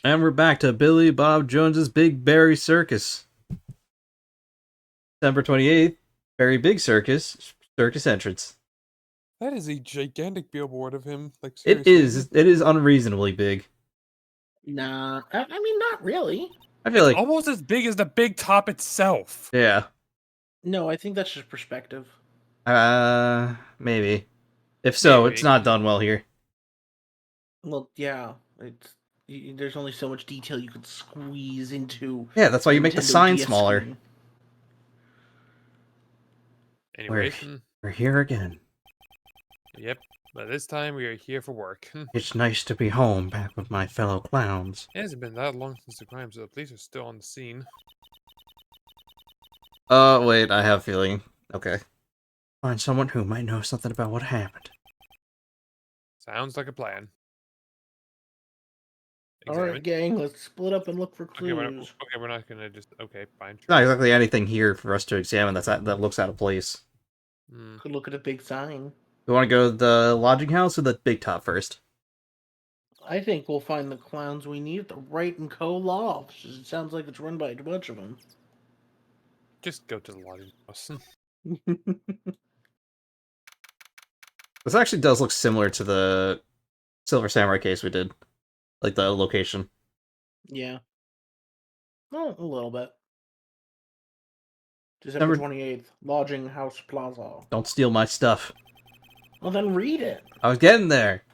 And we're back to Billy Bob Jones's Big Berry Circus. December 28th, Very Big Circus entrance. That is a gigantic billboard of him. Like, It seriously. is. It is unreasonably big. Nah, I mean, not really. I feel It's like, almost as big as the big top itself. yeah. No, I think that's just perspective. Maybe. If so, it's Maybe. not done well here. Well, yeah, there's only so much detail you could squeeze into Yeah, that's why a you make the Nintendo sign DS smaller. screen. We're, Anyway. we're here again. Yep. But this time we are here for work. It's nice to be home back with my fellow clowns. It hasn't been that long since the crime, so the police are still on the scene. Wait, I have a feeling. Okay. Find someone who might know something about what happened. Sounds like a plan. Alright, gang, let's split up and look for clues. We're not gonna just... Okay, fine. There's not exactly anything here for us to examine that looks out of place. Could look at a big sign. You want to go to the lodging house or the big top first? I think we'll find the clowns we need at the Wright and Co. Lofts. It sounds like it's run by a bunch of them. Just go to the lodging house. This actually does look similar to the Silver Samurai case we did. Like the location. Yeah. Well, a little bit. December 28th, Lodging House Plaza. Don't steal my stuff. Well, then read it. I was getting there.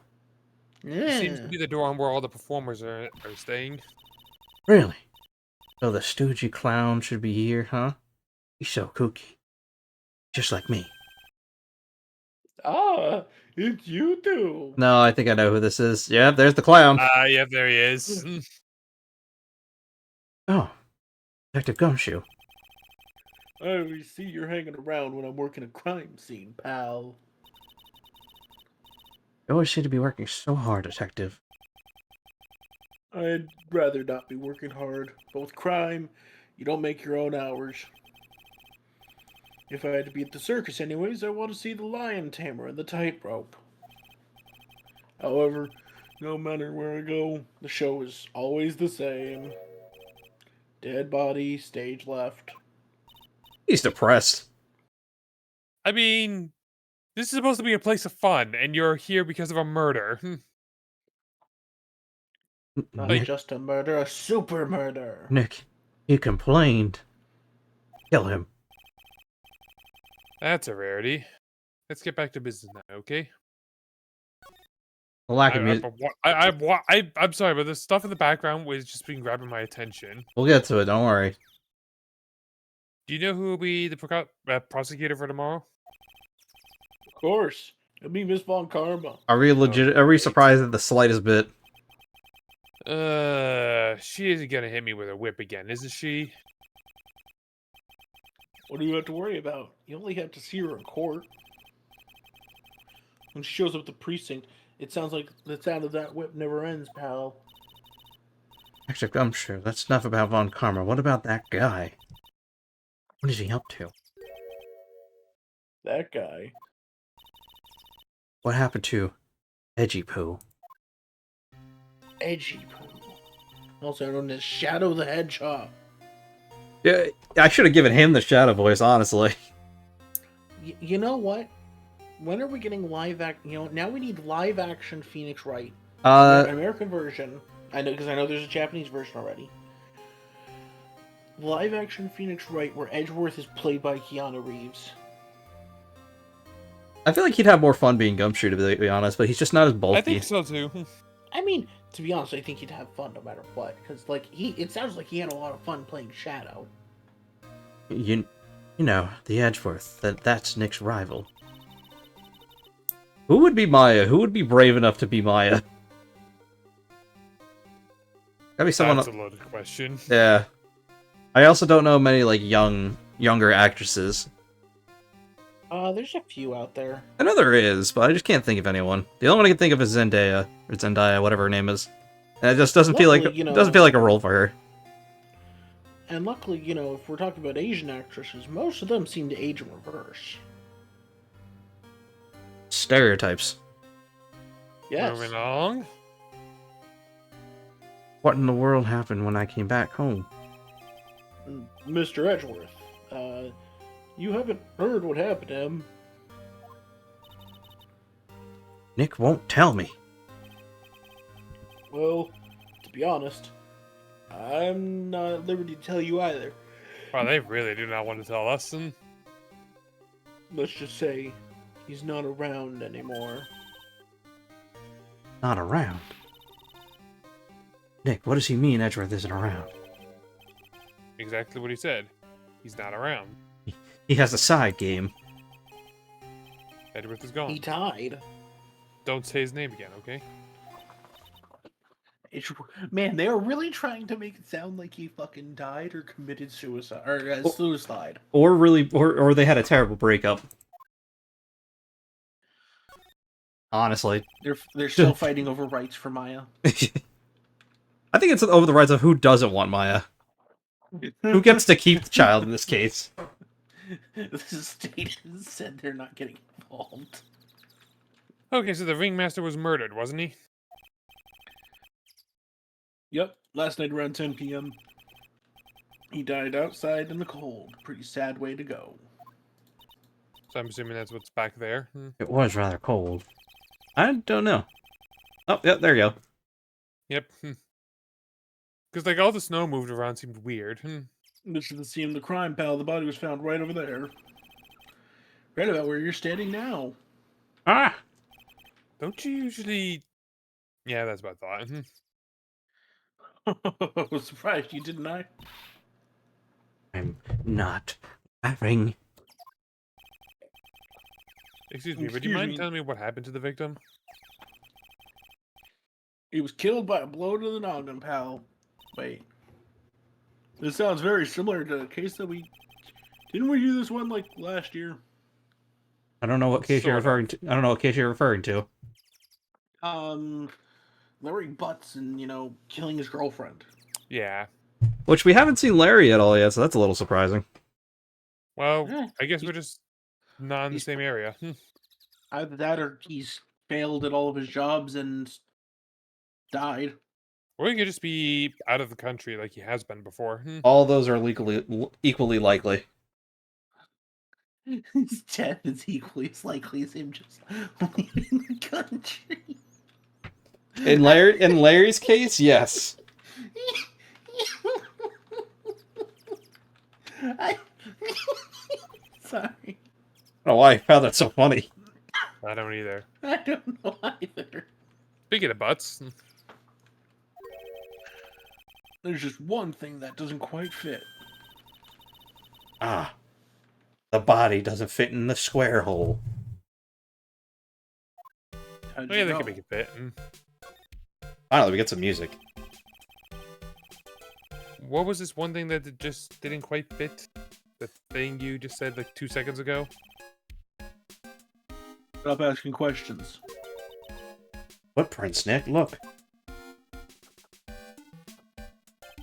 Yeah. Seems to be the door on where all the performers are staying. Really? So the stoogey clown should be here, huh? He's so kooky. Just like me. Ah, it's you two. No, I think I know who this is. Yeah, there's the clown. Yep, there he is. Oh, Detective Gumshoe. I always see you're hanging around when I'm working a crime scene, pal. You always seem to be working so hard, Detective. I'd rather not be working hard, but with crime, you don't make your own hours. If I had to be at the circus anyways, I want to see the lion tamer and the tightrope. However, no matter where I go, the show is always the same. Dead body, stage left. He's depressed. I mean, this is supposed to be a place of fun, and you're here because of a murder. Not Nick, just a murder, a super murder. Nick, he complained. Kill him. That's a rarity. Let's get back to business now, okay? The lack of music. I'm sorry, but the stuff in the background was just been grabbing my attention. We'll get to it, don't worry. Do you know who will be the prosecutor for tomorrow? Of course. It'll be Miss Von Karma. Are we legit? Are we surprised at the slightest bit? She isn't gonna hit me with a whip again, isn't she? What do you have to worry about? You only have to see her in court. When she shows up at the precinct, it sounds like the sound of that whip never ends, pal. Actually, I'm sure that's enough about Von Karma. What about that guy? What is he up to? That guy. What happened to Edgy Poo? Edgy Poo. Also known as Shadow the Hedgehog. Yeah, I should have given him the shadow voice, honestly. You know what? When are we getting live action? You know, now we need live action Phoenix Wright. An American version. I know, because I know there's a Japanese version already. Live action Phoenix Wright, where Edgeworth is played by Keanu Reeves. I feel like he'd have more fun being Gumshoe, to be honest, but he's just not as bulky. I think so too. I mean, to be honest, I think he'd have fun no matter what, because like it sounds like he had a lot of fun playing Shadow. You know, the Edgeworth. That's Nick's rival. Who would be Maya? Who would be brave enough to be Maya? Gotta be someone. That's a loaded question. Yeah. I also don't know many like younger actresses. There's a few out there. I know there is, but I just can't think of anyone. The only one I can think of is Zendaya or Zendaya, whatever her name is. And it just doesn't feel like doesn't feel like a role for her. And luckily, you know, if we're talking about Asian actresses, most of them seem to age in reverse. Stereotypes. Yes. Moving along. What in the world happened when I came back home? Mr. Edgeworth, you haven't heard what happened to him. Nick won't tell me. Well, to be honest, I'm not at liberty to tell you either. Well, they really do not want to tell us. Let's just say he's not around anymore. Not around? Nick, what does he mean Edgeworth isn't around? Exactly what he said. He's not around. He has a side game. Edgeworth is gone. He died. Don't say his name again, okay? Man, they are really trying to make it sound like he fucking died or committed suicide or suicide. Or they had a terrible breakup. Honestly. They're still fighting over rights for Maya. I think it's over the rights of who doesn't want Maya. Who gets to keep the child in this case? The state has said they're not getting involved. Okay, so the ringmaster was murdered, wasn't he? Yep, last night around 10 p.m. He died outside in the cold. Pretty sad way to go. So I'm assuming that's what's back there. It was rather cold. I don't know. Oh, yep, there you go. Yep. Because, like, all the snow moved around seemed weird. This is the scene of the crime, pal. The body was found right over there. Right about where you're standing now. Ah! Don't you usually... Yeah, that's what I thought. Surprised you didn't, I? I'm not laughing. Excuse me, would you mind telling me what happened to the victim? He was killed by a blow to the noggin, pal. Wait. This sounds very similar to a case that we... Didn't we do this one, like, last year? I don't know what case you're referring to. I don't know what case you're referring to. Larry Butts and, killing his girlfriend. Yeah. Which we haven't seen Larry at all yet, so that's a little surprising. Well, I guess we're just not in the same area. Either that or he's failed at all of his jobs and died. Or he could just be out of the country like he has been before. All those are equally likely. His death is equally as likely as him just leaving the country. In Larry's case, yes. Sorry. I don't know why I found that so funny. I don't either. I don't know either. Speaking of butts. There's just one thing that doesn't quite fit. Ah. The body doesn't fit in the square hole. Oh yeah, they can make it fit. Finally, we get some music. What was this one thing that just didn't quite fit? The thing you just said like 2 seconds ago? Stop asking questions. Footprints, Nick, look.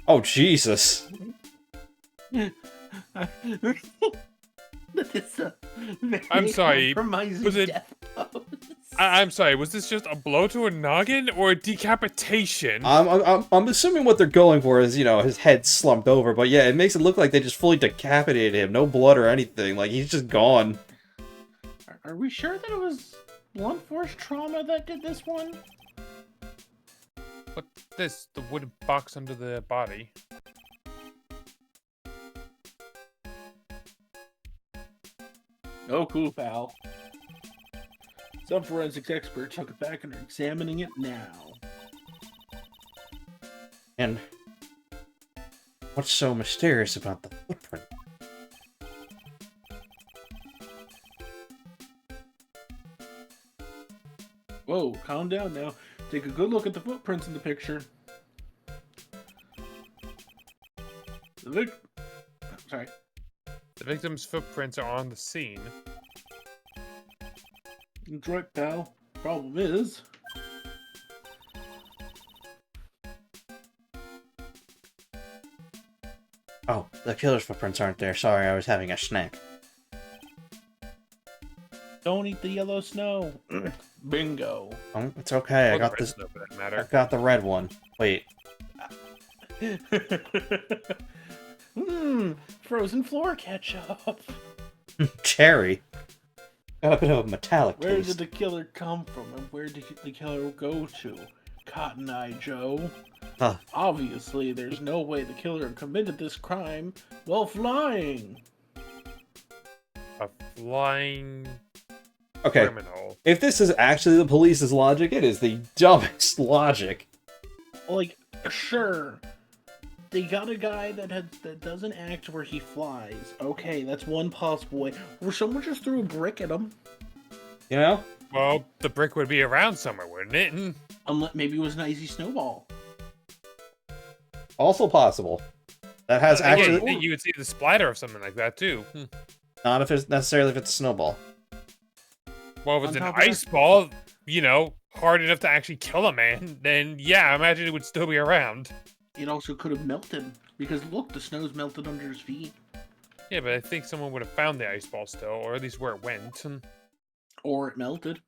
Oh, Jesus. I'm sorry. Was it? I'm sorry. Was this just a blow to a noggin or a decapitation? I'm assuming what they're going for is, his head slumped over. But yeah, it makes it look like they just fully decapitated him. No blood or anything. Like, he's just gone. Are we sure that it was blunt force trauma that did this one? What's this? The wooden box under the body. Oh, cool, pal. Some forensics experts took it back and are examining it now. And what's so mysterious about the footprint? Whoa, calm down now. Take a good look at the footprints in the picture. Sorry. The victim's footprints are on the scene. That's right, pal. Problem is... Oh, the killer's footprints aren't there. Sorry, I was having a snack. Don't eat the yellow snow. Bingo. Oh, it's okay. I got this. I got the red one. Wait. Frozen floor ketchup. Cherry. Got a bit of a metallic Where taste. did the killer come from, and where did the killer go to? Cotton Eye Joe. Huh. Obviously, there's no way the killer committed this crime while flying. A flying Okay. criminal. If this is actually the police's logic, it is the dumbest logic. Like, sure, they got a guy that doesn't act where he flies. Okay, that's one possible way. Or someone just threw a brick at him. You know? Well, the brick would be around somewhere, wouldn't it? Unless maybe it was an icy snowball. Also possible. That has actually... Again, you would see the splatter of something like that, too. Not if it's necessarily if it's a snowball. Well, if it's an ice ball, you know, hard enough to actually kill a man, then yeah, I imagine it would still be around. It also could have melted, because look, the snow's melted under his feet. Yeah, but I think someone would have found the ice ball still, or at least where it went. Or it melted.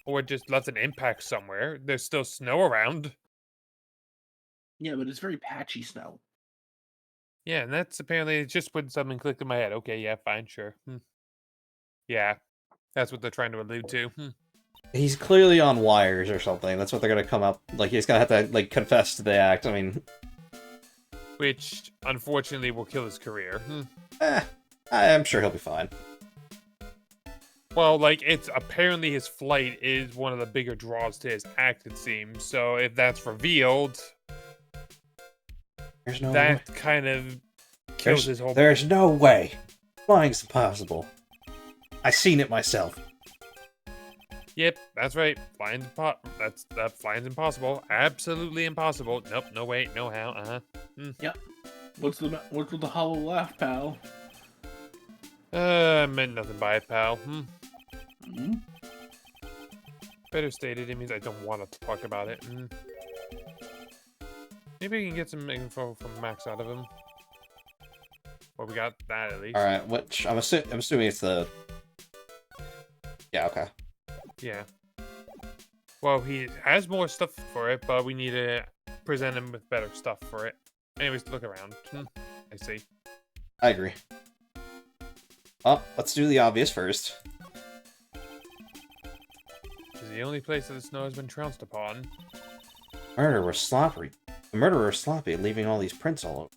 Or it just left an impact somewhere. There's still snow around. Yeah, but it's very patchy snow. Yeah, and that's apparently just when something clicked in my head. Okay, yeah, fine, sure. Yeah, that's what they're trying to allude to. He's clearly on wires or something. That's what they're gonna come up... Like, he's gonna have to, like, confess to the act. I mean... Which, unfortunately, will kill his career. I'm sure he'll be fine. Well, like, it's apparently his flight is one of the bigger draws to his act, it seems. So if that's revealed... There's no that way. kind of kills his whole... There's no way. Flying's impossible. I seen it myself. Yep, that's right. Flying's flying's impossible. Absolutely impossible. Nope, no way, no how. Yep. What's with the hollow laugh, pal? I meant nothing by it, pal. Mm-hmm. Better stated, it means I don't want to talk about it. Maybe I can get some info from Max out of him. Well, we got that at least. Alright, which... I'm assuming it's the... Yeah, okay. Yeah. Well, he has more stuff for it, but we need to present him with better stuff for it. Anyways, look around. I see. I agree. Oh, let's do the obvious first. This is the only place that the snow has been trounced upon. Murder was sloppy. The murderer was sloppy, leaving all these prints all over.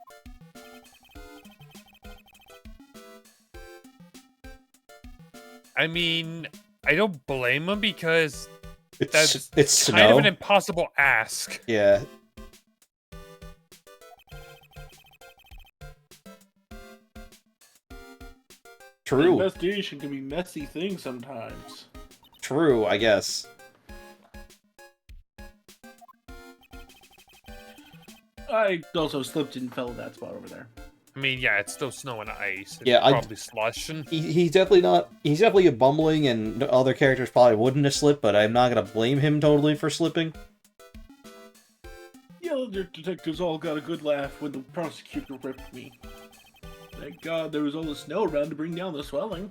I mean, I don't blame him because It's that's kind snow. of an impossible ask. Yeah. True. Investigation can be messy thing sometimes. True, I guess. I also slipped and fell in that spot over there. I mean, yeah, it's still snow and ice. It's Yeah, probably slush. He's definitely not... He's definitely a bumbling, and other characters probably wouldn't have slipped, but I'm not gonna blame him totally for slipping. The other detectives all got a good laugh when the prosecutor ripped me. Thank God there was all the snow around to bring down the swelling.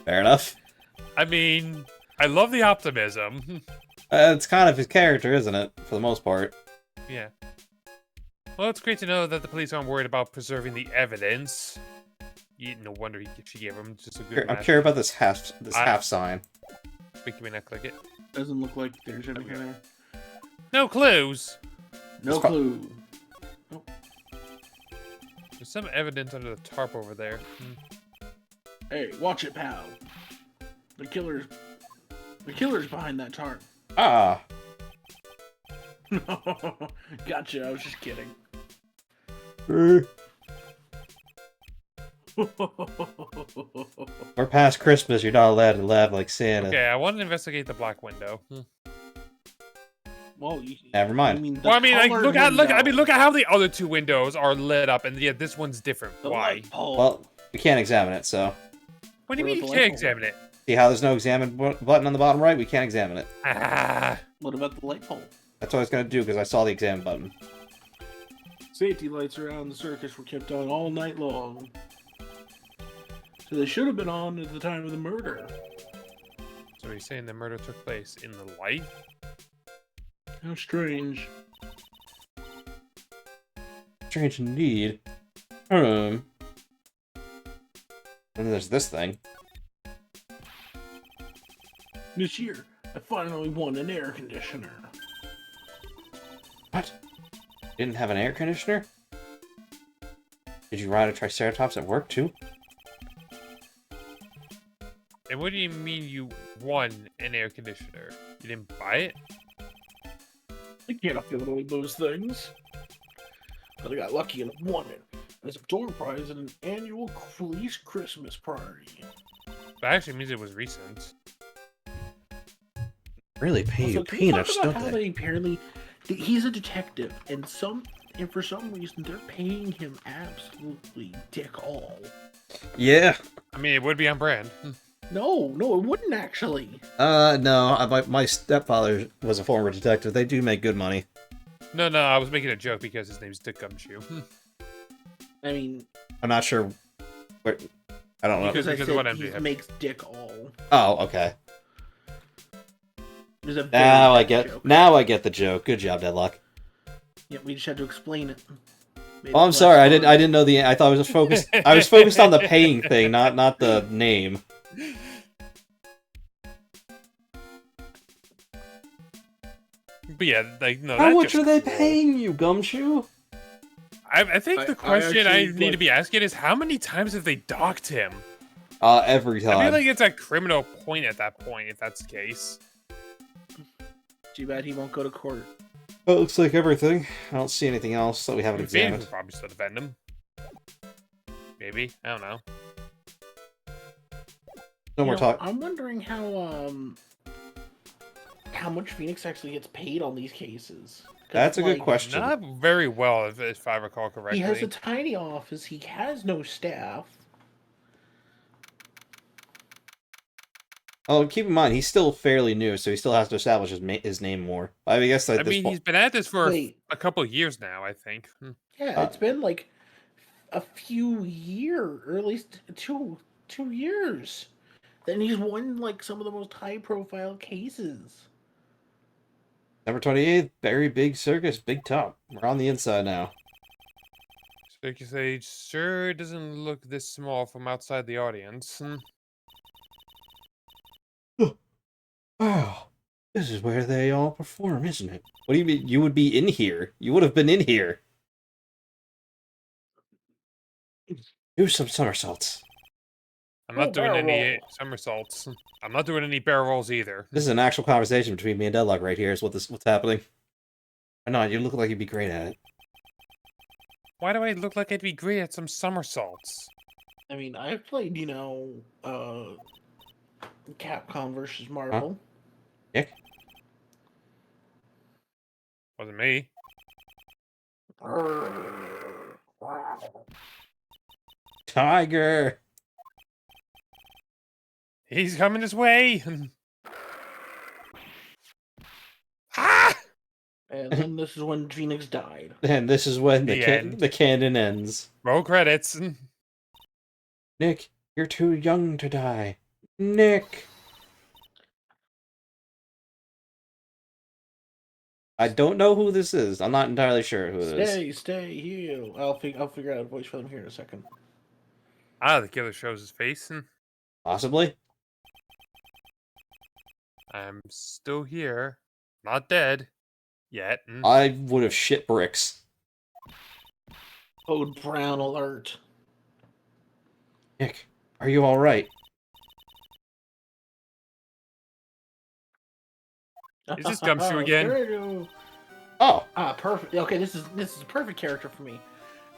Fair enough. I mean, I love the optimism. It's kind of his character, isn't it? For the most part. Yeah. Well, it's great to know that the police aren't worried about preserving the evidence. No wonder she gave him just a good I'm curious about this half sign. Wait, can we not click it? Doesn't look like there's anything there. No clues! No clue. Nope. There's some evidence under the tarp over there. Hey, watch it, pal. The killer's behind that tarp. Ah! Gotcha, I was just kidding. We're past Christmas, you're not allowed to laugh like Santa. Okay, I want to investigate the black window. Well, never mind. Well, I mean, like, look at how the other two windows are lit up, and yet this one's different. Why? Well, we can't examine it, so... What do you mean you can't examine it? See how there's no examine button on the bottom right? We can't examine it. What about the light pole? That's what I was gonna do, because I saw the examine button. Safety lights around the circus were kept on all night long. So they should have been on at the time of the murder. So he's saying the murder took place in the light? How strange. Strange indeed. And then there's this thing. This year, I finally won an air conditioner. What? Didn't have an air conditioner? Did you ride a Triceratops at work too? And what do you mean you won an air conditioner? You didn't buy it? I can't afford all those things. But I got lucky and won it as a door prize at an annual police Christmas party. That actually means it was recent. Really pay you Also, can we peanuts, talk about don't how they? they apparently he's a detective, and for some reason they're paying him absolutely dick all. Yeah. I mean, it would be on brand. No, it wouldn't actually. No, my stepfather was a former detective. They do make good money. No, I was making a joke because his name's Dick Gumshoe. I mean, I'm not sure where... I don't know. Because I of said what he MJ had. makes dick all. Oh, okay. There's a very Now I bad get joke. now I get the joke. Good job, Deadlock. Yeah, we just had to explain it. Made Oh, it I'm less sorry. I fun. didn't know the. I thought I was focused. I was focused on the paying thing, not the name. But yeah, like, no, How that's much just are they cool. paying you, Gumshoe? I think the I question I actually, need to be asking is how many times have they docked him? Every I time. feel like it's a criminal point at that point, if that's the case. Too bad he won't go to court. Well, it looks like everything. I don't see anything else that we haven't Phoenix examined. would probably still defend him. Maybe. I don't know. No more talk. I'm wondering how much Phoenix actually gets paid on these cases. 'Cause, That's a good question. Not very well, if I recall correctly. He has a tiny office. He has no staff. Oh, keep in mind he's still fairly new, so he still has to establish his name more. I guess I at this mean, point. he's been at this for Wait. a couple of years now, I think. Yeah, it's been like a few years, or at least two years. Then he's won like some of the most high-profile cases. Number 28th, very big circus, big top. We're on the inside now. So you can say, sure, it doesn't look this small from outside the audience. Wow, this is where they all perform, isn't it? What do you mean? You would be in here. You would have been in here. Do some somersaults. I'm not doing barrel any roll. somersaults. I'm not doing any barrel rolls either. This is an actual conversation between me and Deadlock right here. Is what's happening. I know you look like you'd be great at it. Why do I look like I'd be great at some somersaults? I mean, I've played, Capcom versus Marvel. Nick? Wasn't me. Tiger! He's coming this way. Ah! And then this is when Phoenix died. And this is when The end. the canon ends. Roll credits. Nick, you're too young to die. Nick! I don't know who this is. I'm not entirely sure who it is. Stay here. I'll figure out a voice for them here in a second. Ah, the killer shows his face. Possibly? I'm still here. Not dead. Yet. I would have shit bricks. Code Brown alert. Nick, are you alright? Is this Gumshoe again? Oh! Perfect. Okay, this is a perfect character for me.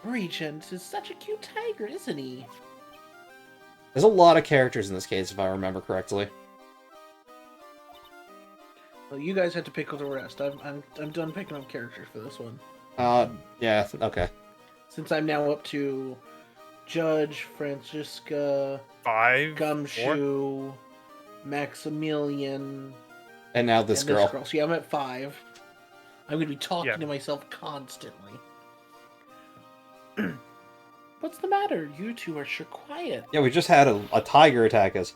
Regent is such a cute tiger, isn't he? There's a lot of characters in this case, if I remember correctly. Well, you guys have to pick the rest. I'm done picking up characters for this one. Yeah, okay. Since I'm now up to Judge, Francisca, 5, Gumshoe, Maximilian, And now this and girl. This girl. So yeah, I'm at 5. I'm gonna be talking Yeah. to myself constantly. What's the matter? You two are sure quiet. Yeah, we just had a tiger attack us.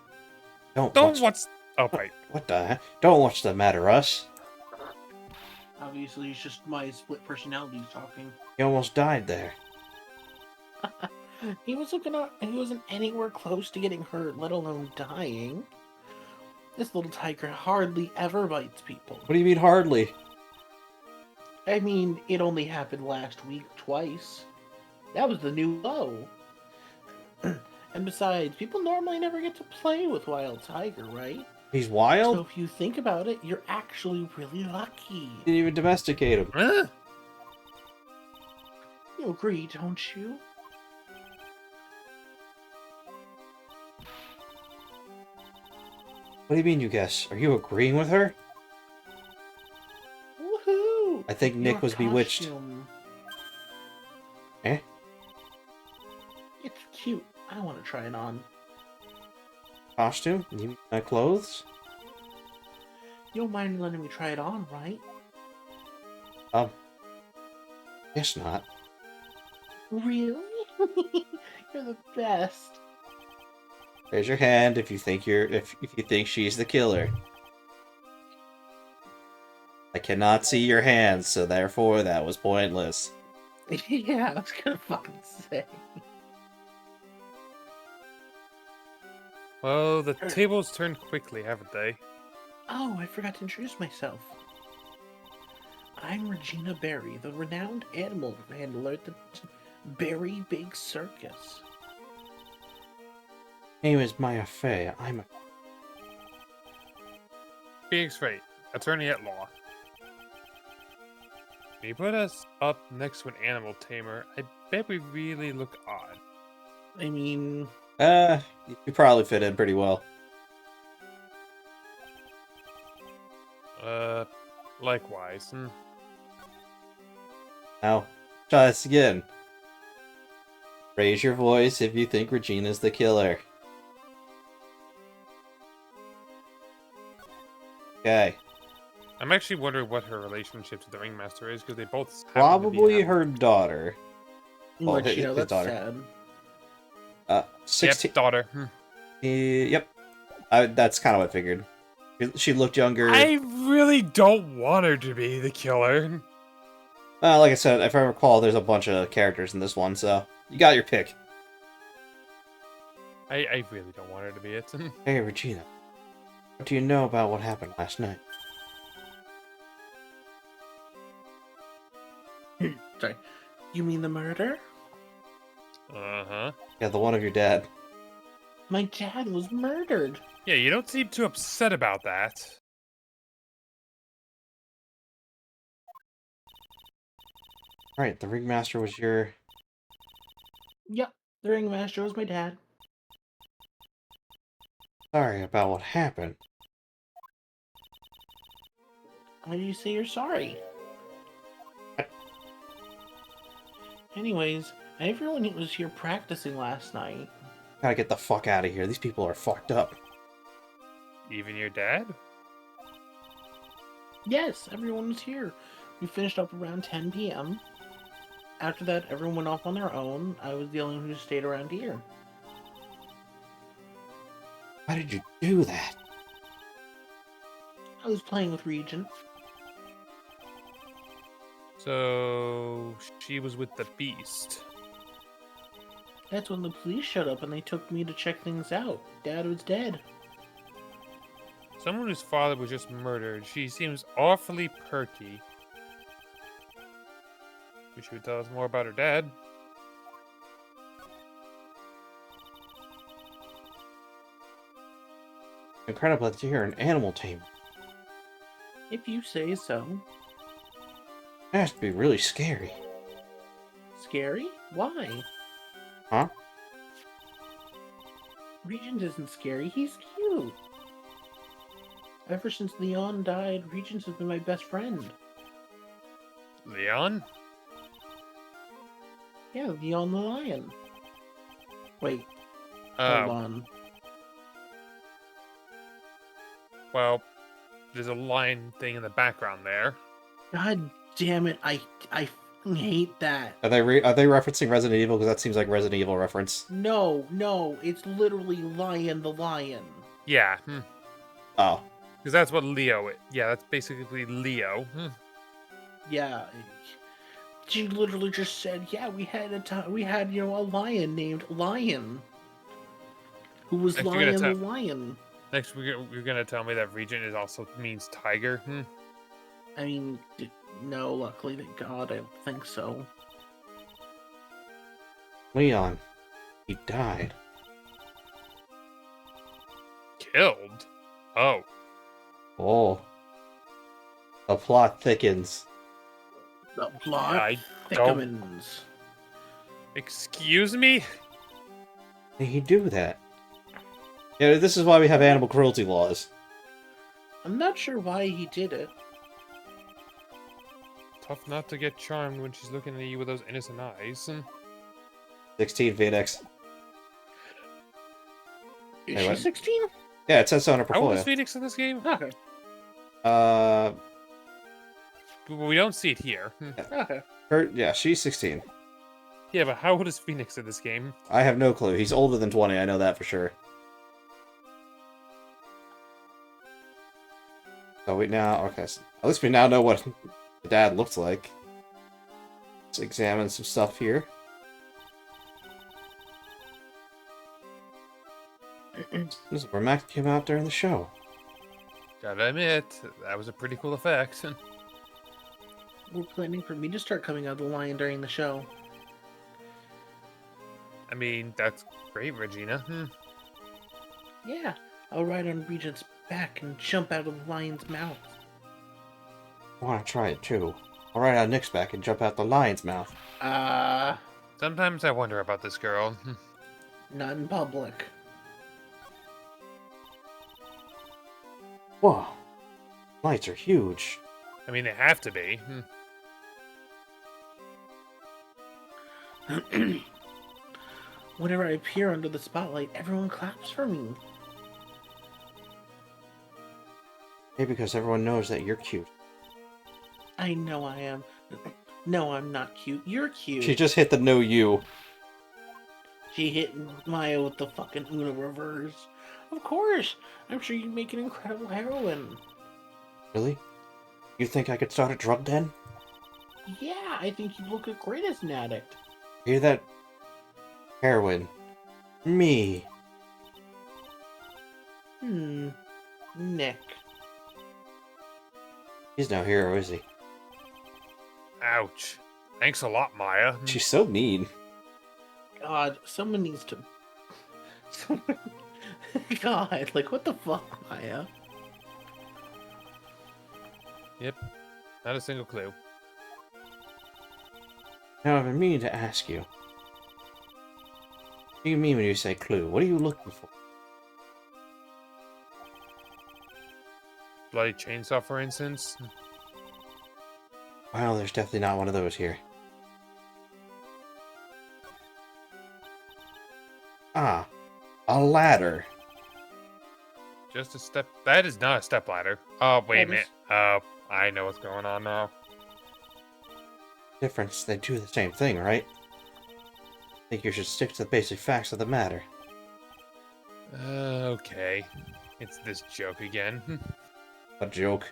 Don't watch- what's... Oh, right. What the heck? Don't watch the matter, us. Obviously, it's just my split personalities talking. He almost died there. He wasn't anywhere close to getting hurt, let alone dying. This little tiger hardly ever bites people. What do you mean hardly? I mean, it only happened last week twice. That was the new low. And besides, people normally never get to play with Wild Tiger, right? He's So wild? if you think about it, you're actually really lucky. Didn't even domesticate him. Huh? You agree, don't you? What do you mean, you guess? Are you agreeing with her? Woohoo! I think Nick Your was bewitched. costume. Eh? It's cute. I want to try it on. Costume? You mean clothes? You don't mind letting me try it on, right? Guess not. Really? You're the best. Raise your hand if you think if you think she's the killer. I cannot see your hands, so therefore that was pointless. Yeah, I was gonna fucking say. Well, the tables turned quickly, haven't they? Oh, I forgot to introduce myself. I'm Regina Berry, the renowned animal handler at the Berry Big Circus. Name is Maya Fey. I'm a... Phoenix Wright, attorney at law. When you put us up next to an animal tamer, I bet we really look odd. I mean, You probably fit in pretty well. Likewise. Now, try this again. Raise your voice if you think Regina's the killer. Okay. I'm actually wondering what her relationship to the ringmaster is, because they both happen to be Probably animals. her daughter. Well, which, his that's daughter. sad. 16. Yep, daughter. Yep. That's kind of what I figured. She looked younger. I really don't want her to be the killer. Like I said, if I recall, there's a bunch of characters in this one, so you got your pick. I really don't want her to be it. Hey, Regina. What do you know about what happened last night? Sorry. You mean the murder? Uh-huh. Yeah, the one of your dad. My dad was murdered. Yeah, you don't seem too upset about that. Right, the ringmaster was your... Yep, the ringmaster was my dad. Sorry about what happened. Why do you say you're sorry? Anyways, everyone was here practicing last night. Gotta get the fuck out of here. These people are fucked up. Even your dad? Yes, everyone was here. We finished up around 10 p.m. After that, everyone went off on their own. I was the only one who stayed around here. Why did you do that? I was playing with Regent. So she was with the beast. That's when the police showed up and they took me to check things out. Dad was dead. Someone whose father was just murdered. She seems awfully perky. Wish she would tell us more about her dad. Incredible that you're an animal tamer. If you say so. That has to be really scary. Scary? Why? Huh? Regent isn't scary, he's cute. Ever since Leon died, Regent has been my best friend. Leon? Yeah, Leon the lion. Wait, Oh, hold on. well, there's a lion thing in the background there. God damn it, I fucking hate that. Are they referencing Resident Evil? Because that seems like Resident Evil reference. No, it's literally Lion the Lion. Yeah, Oh. because that's what Leo. Yeah, that's basically Leo. Yeah, she literally just said, "Yeah, we had a lion named Lion who was Next, you're gonna Lion the tell. Lion." Next, you're gonna tell me that Regent is also means tiger. I mean, no, luckily, thank God, I don't think so. Leon. He died. Killed? Oh, Oh. The plot thickens. The plot I don't. thickens. Excuse me? Did he do that? Yeah, this is why we have animal cruelty laws. I'm not sure why he did it. Tough not to get charmed when she's looking at you with those innocent eyes. 16 Phoenix. Is Wait, she what? 16? Yeah, it says so on her How old is portfolio. Phoenix in this game? Okay. We don't see it here. Okay. Yeah, she's 16. Yeah, but how old is Phoenix in this game? I have no clue. He's older than 20, I know that for sure. So we now, okay, so at least we now know what the dad looks like. Let's examine some stuff here. This is where Max came out during the show. Gotta admit, that was a pretty cool effect. We're planning for me to start coming out of the lion during the show. I mean, that's great, Regina. Yeah, I'll ride on Regent's back and jump out of the lion's mouth. I want to try it too. I'll ride on Nick's back and jump out the lion's mouth. Sometimes I wonder about this girl. Not in public. Whoa. Lights are huge. I mean, they have to be. Whenever I appear under the spotlight, everyone claps for me. Maybe because everyone knows that you're cute. I know I am. No, I'm not cute. You're cute. She just hit the no you. She hit Maya with the fucking Uno reverse. Of course! I'm sure you'd make an incredible heroine. Really? You think I could start a drug den? Yeah, I think you'd look great as an addict. Hear that? Heroin. Me. Nick. He's no hero, is he? Ouch. Thanks a lot, Maya. She's so mean. God, someone needs to... God, like, what the fuck, Maya? Yep. Not a single clue. Now, I've been meaning to ask you. What do you mean when you say clue? What are you looking for? Bloody chainsaw, for instance. Well, there's definitely not one of those here. Ah, a ladder. Just a step. That is not a step ladder. Oh, wait a That minute. Oh, I know what's going on now. Difference, they do the same thing, right? I think you should stick to the basic facts of the matter. Okay. It's this joke again. A joke.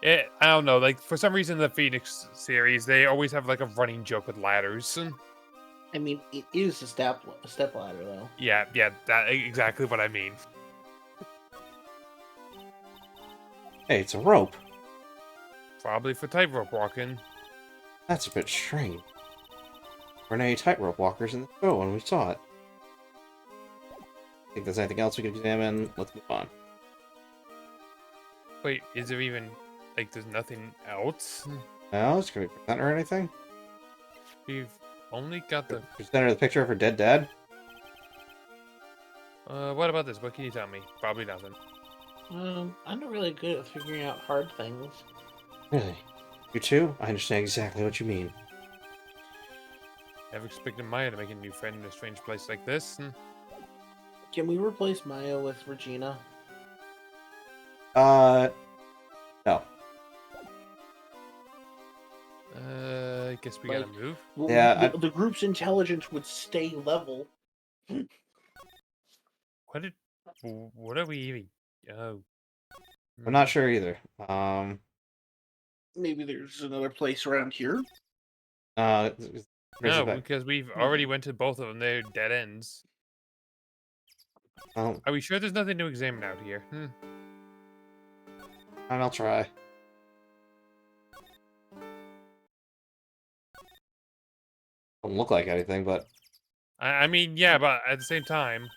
I don't know. Like, for some reason, the Phoenix series, they always have, like, a running joke with ladders. I mean, it is a step ladder, though. Yeah, that's exactly what I mean. Hey, it's a rope. Probably for tightrope walking. That's a bit strange. There weren't any tightrope walkers in the show when we saw it. Think there's anything else we can examine? Let's move on. Wait, is there even, like, there's nothing else? No, can we present her anything? We've only got the... Present her the picture of her dead dad? What about this? What can you tell me? Probably nothing. I'm not really good at figuring out hard things. Really? You too? I understand exactly what you mean. Never expected Maya to make a new friend in a strange place like this. Can we replace Maya with Regina? No. I guess we gotta move. Well, Yeah, the group's intelligence would stay level. What are we even... Oh. I'm not sure either. Maybe there's another place around here. Where's No, the back? because we've already went to both of them. They're dead ends. Oh, Are we sure there's nothing to examine out here? I'll try. Don't look like anything, but I mean, yeah, but at the same time,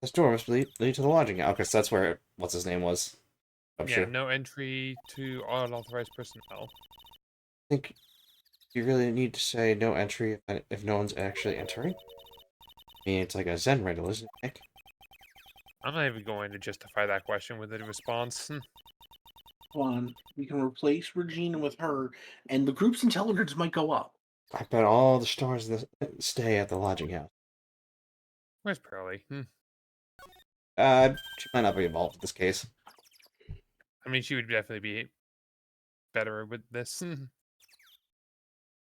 this door must lead to the lodging house. Okay, so that's where what's his name was. I'm yeah, sure. no entry to unauthorized personnel. I think you really need to say no entry if no one's actually entering. I mean, it's like a Zen riddle, isn't it, Nick? I'm not even going to justify that question with a response. Come on, we can replace Regina with her, and the group's intelligence might go up. I bet all the stars stay at the lodging house. Where's Pearly? She might not be involved in this case. I mean, she would definitely be better with this.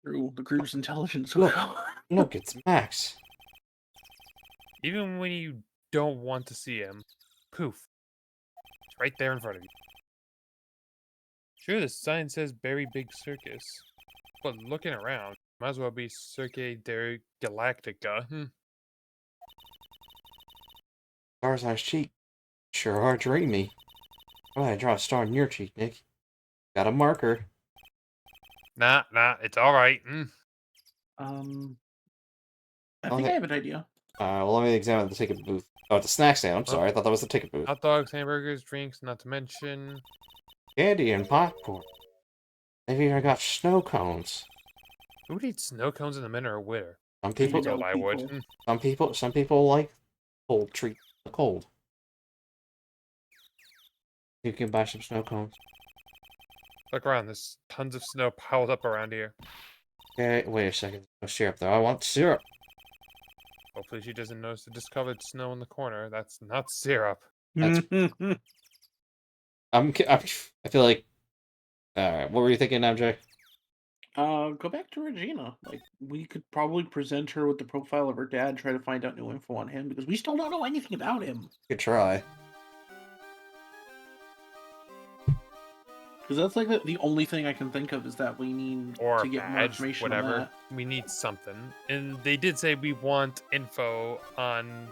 Through the group's intelligence will Look. go up. Look, it's Max. Even when you don't want to see him, poof, it's right there in front of you. Sure, the sign says Berry Big Circus, but looking around, might as well be Cirque de Galactica. Stars on his cheek. Sure are dreamy. Why I draw a star on your cheek, Nick? Got a marker. Nah, it's all right. I think I have an idea. Well, let me examine the ticket booth. Oh, it's a snack stand. I'm sorry. I thought that was the ticket booth. Hot dogs, hamburgers, drinks, not to mention. Candy and popcorn. They've even got snow cones. Who would eat snow cones in the winter or winter? Some people, know, I would. people. some people like cold treat the cold. You can buy some snow cones. Look around. There's tons of snow piled up around here. Okay, wait a second. No syrup though. I want syrup. Hopefully she doesn't notice the discolored snow in the corner. That's not syrup. That's- I feel like. All right. What were you thinking, MJ? Go back to Regina. Like, we could probably present her with the profile of her dad, try to find out new info on him, because we still don't know anything about him. Good try. Because that's like the only thing I can think of is that we need Or to get more badge, information whatever. on that. We need something. And they did say we want info on...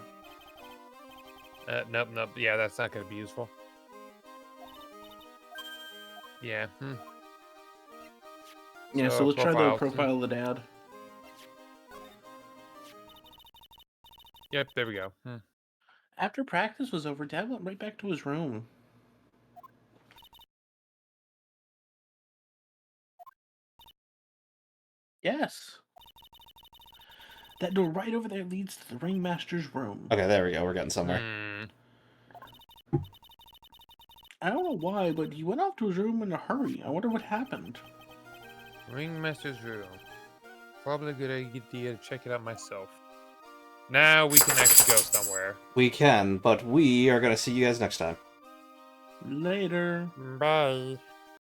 nope. Yeah, that's not going to be useful. Yeah. Yeah, so let's try the profile of the dad. Yep, there we go. After practice was over, Dad went right back to his room. Yes. That door right over there leads to the ringmaster's room. Okay, there we go. We're getting somewhere. I don't know why, but he went off to his room in a hurry. I wonder what happened. Ringmaster's room. Probably a good idea to check it out myself. Now we can actually go somewhere. We can, but we are gonna see you guys next time. Later. Bye.